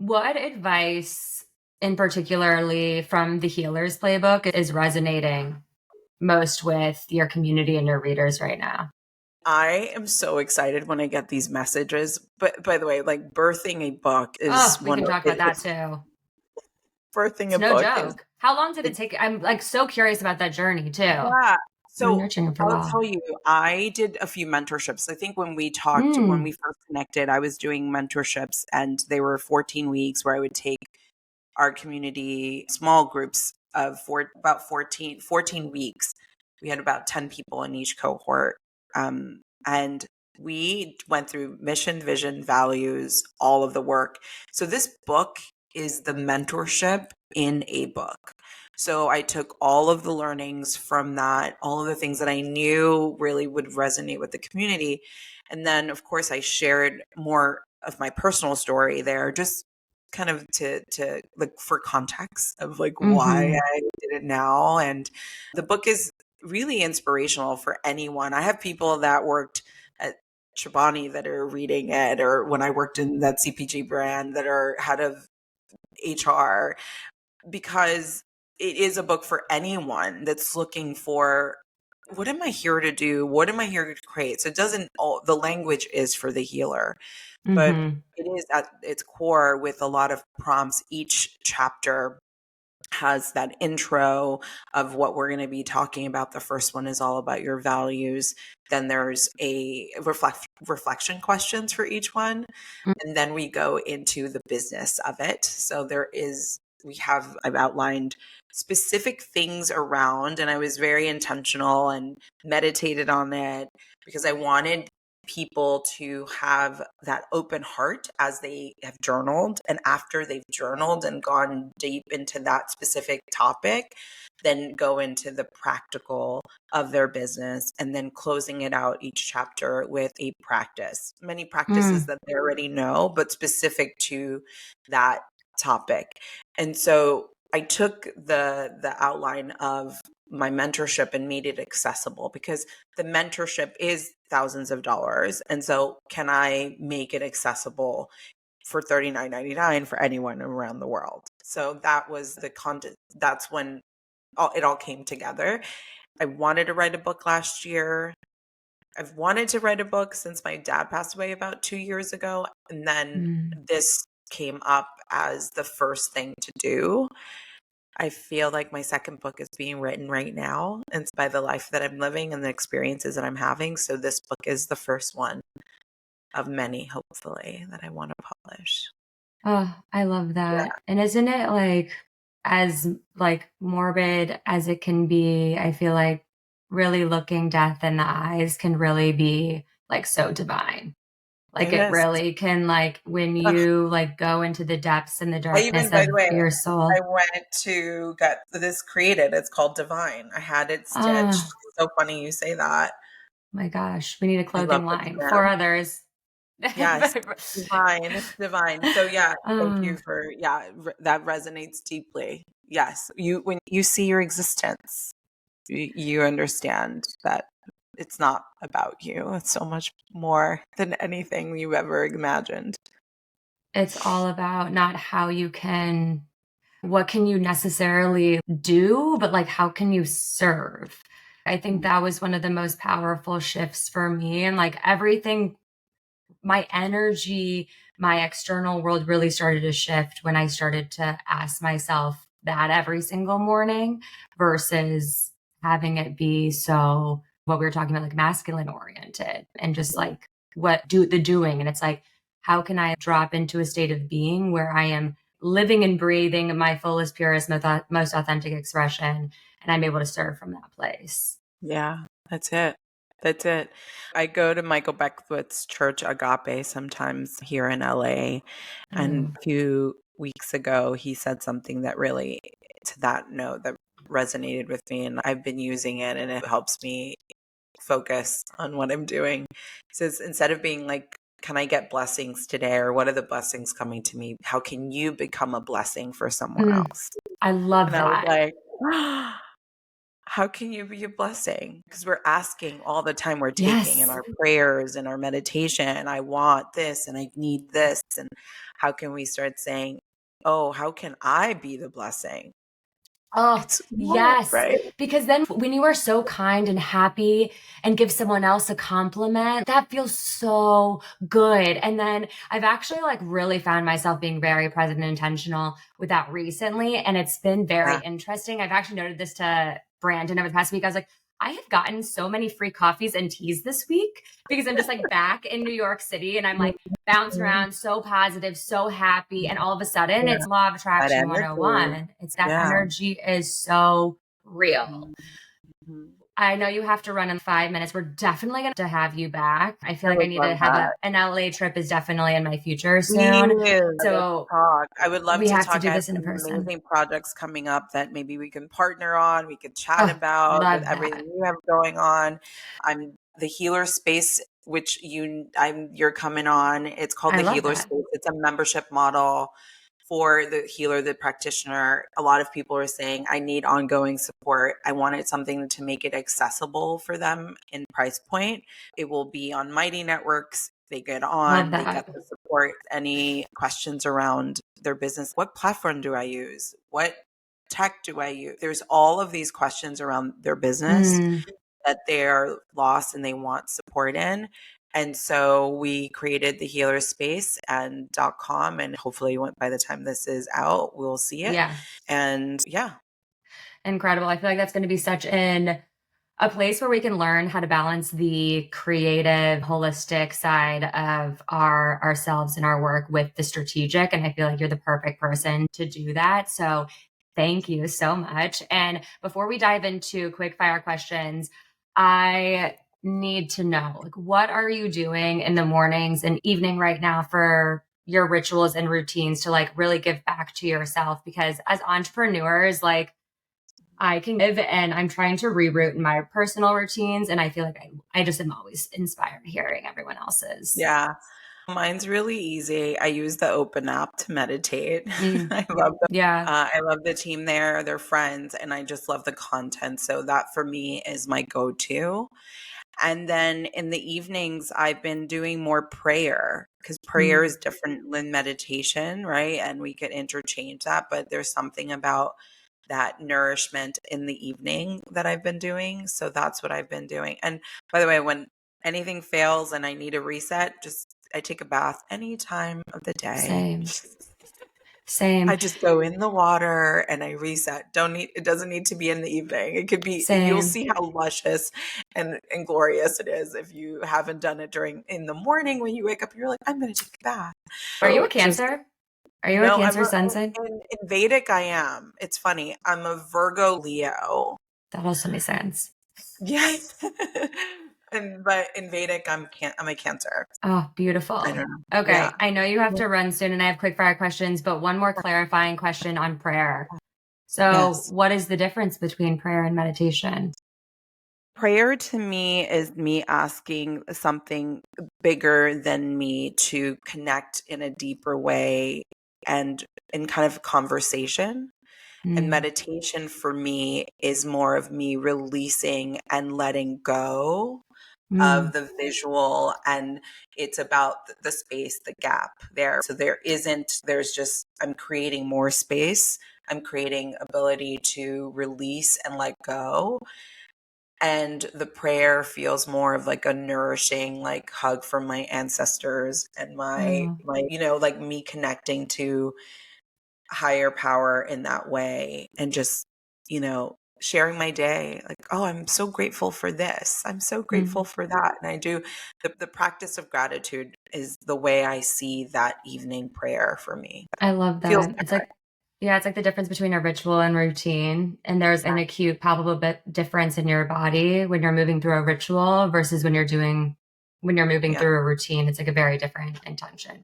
What advice, in particularly from the Healer's Playbook, is resonating most with your community and your readers right now? I am so excited when I get these messages. But by the way, like birthing a book is Oh, we one can of talk about that too. birthing It's a no book is joke. How long did it it's take? I'm like so curious about that journey too. I've yeah. been So nurturing it for a I'll while. tell you, I did a few mentorships. I think when we talked, when we Mm, first connected, I was doing mentorships and they were 14 weeks where I would take our community small groups of about 14 weeks. We had about 10 people in each cohort. And we went through mission, vision, values, all of the work. So this book is the mentorship in a book. So I took all of the learnings from that, all of the things that I knew really would resonate with the community. And then, of course, I shared more of my personal story there, just kind of to like for context of like why mm-hmm. I did it now. And the book is really inspirational for anyone. I have people that worked at Chobani that are reading it, or when I worked in that CPG brand that are head of HR, because it is a book for anyone that's looking for what am I here to do? What am I here to create? So it doesn't all the language is for the healer, but Mm-hmm. it is at its core with a lot of prompts. Each chapter has that intro of what we're going to be talking about. The first one is all about your values. Then there's a reflection questions for each one. And then we go into the business of it. So I've outlined specific things around, and I was very intentional and meditated on it because I wanted people to have that open heart as they have journaled, and after they've journaled and gone deep into that specific topic, then go into the practical of their business, and then closing it out each chapter with a practice, many practices Mm, that they already know but specific to that topic. And so I took the outline of my mentorship and made it accessible, because the mentorship is thousands of dollars. And so can I make it accessible for $39.99 for anyone around the world? So that was the content. That's when it all came together. I wanted to write a book last year. I've wanted to write a book since my dad passed away about 2 years ago. And then mm. this came up as the first thing to do. I feel like my second book is being written right now, and it's by the life that I'm living and the experiences that I'm having. So this book is the first one of many, hopefully, that I want to publish. Oh, I love Yeah. that. And isn't it like as like morbid as it can be? I feel like really looking death in the eyes can really be like so divine. Like It it is. really can like when Ugh. you like go into the depths and the I even, darkness by of the way, your I soul. went to get this created. It's called Divine. I had it stitched. Oh So funny you say that. my gosh, we need a I love clothing the line for brand. others. Yes, divine, divine. So yeah, thank Oh, you for that resonates deeply. Yes, you when you see your existence, you understand that it's not about you. It's so much more than anything you ever imagined. it's all about not how you can what can you necessarily do, but like how can you serve? I think that was one of the most powerful shifts for me. And like everything, my energy, my external world really started to shift when I started to ask myself that every single morning versus having it be so what we were talking about, like masculine oriented and just Mhm. like what do the doing. And it's like, how can I drop into a state of being where I am living and breathing my fullest, purest, most authentic expression, and I'm able to serve from that place? Yeah, that's it. That's it. I go to Michael Beckwith's church Agape sometimes here in LA. And Mm. a few weeks ago, he said something that really, to that note, that resonated with me. And I've been using it, and it helps me focus on what I'm doing. He says, instead of being like, can I get blessings today? Or what are the blessings coming to me? How can you become a blessing for someone Mm. else? I love And I was that. like, How can you be a blessing? Because we're asking all the time, we're taking in Yes. our prayers and our meditation, I want this and I need this. And how can we start saying, oh, how can I be the blessing? Oh, It's small, yes. right? Because then when you are so kind and happy and give someone else a compliment, that feels so good. And then I've actually like really found myself being very present and intentional with that recently. And it's been very Yeah. interesting. I've actually noted this to Brandon over the past week. I was like, I have gotten so many free coffees and teas this week because I'm just like back in New York City and I'm like bouncing Mhm. around, so positive, so happy. And all of a sudden, Yeah. it's law of That attraction energy. 101. It's that Yeah. energy is so real. Mhm. I know you have to run in 5 minutes. We're definitely going to have you back. I feel I like I would need to love have that. an LA trip is definitely in my future soon. Please, let's So talk. I would love we to have to talk. do I have this in some person. amazing projects coming up that maybe we can partner on, we could chat Oh, about with love everything that. you have going on. I'm the healer space, which you're coming on. It's called I the love healer that. space. It's a membership model for the healer, the practitioner. A lot of people are saying, I need ongoing support. I wanted something to make it accessible for them in price point. It will be on Mighty Networks. They get Love on, they that. get the support. Any questions around their business? What platform do I use? What tech do I use? There's all of these questions around their business Mm, that they're lost and they want support in. And so we created the healer space and .com, and hopefully by the time this is out, we'll see it. yeah. And yeah. Incredible. I feel like that's going to be such a place where we can learn how to balance the creative, holistic side of ourselves and our work with the strategic. And I feel like you're the perfect person to do that. So thank you so much. And before we dive into quick fire questions, I need to know, like, what are you doing in the mornings and evening right now for your rituals and routines to like really give back to yourself? Because as entrepreneurs, like, I can give, and I'm trying to reroute my personal routines. And I feel like I just am always inspired hearing everyone else's. Yeah. Mine's really easy. I use the Open app to meditate. Mm, I love the yeah. I love the team there, they're friends, and I just love the content. So that for me is my go-to. And then in the evenings, I've been doing more prayer because prayer Mm, is different than meditation, right? And we could interchange that, but there's something about that nourishment in the evening that I've been doing. So that's what I've been doing. And by the way, when anything fails and I need a reset, just I take a bath any time of the day. same, same, I just go in the water and I reset. It doesn't need to be in the evening. It could be you'll same. see how luscious and glorious it is if you haven't done it during in the morning when you wake up, you're like, I'm gonna take a bath. Are you a So just Cancer? Are you a no, Cancer sun sign? in Vedic I am. It's funny. I'm a Virgo Leo. That also makes sense. Yes. But in Vedic I'm a Cancer. Oh, I beautiful. don't know. Yeah. Okay. I know you have to run soon and I have quick fire questions, but one more clarifying question on prayer. So, Yes. what is the difference between prayer and meditation? Prayer to me is me asking something bigger than me to connect in a deeper way and in kind of conversation. And Mm, meditation for me is more of me releasing and letting go of mm, the visual. And it's about the space, the gap there. So there's just, I'm creating more space. I'm creating ability to release and let go, and the prayer feels more of like a nourishing like hug from my ancestors and oh, my like me connecting to higher power in that way, and just sharing my day like, oh, I'm so grateful for this, I'm so grateful mm. for that. And I do the practice of gratitude is the way I see that evening prayer for me. I love Feels that. It's like, yeah, it's like the difference between a ritual and routine. And there's an acute, palpable bit difference in your body when you're moving through a ritual versus when you're moving yeah. through a routine. It's like a very different intention.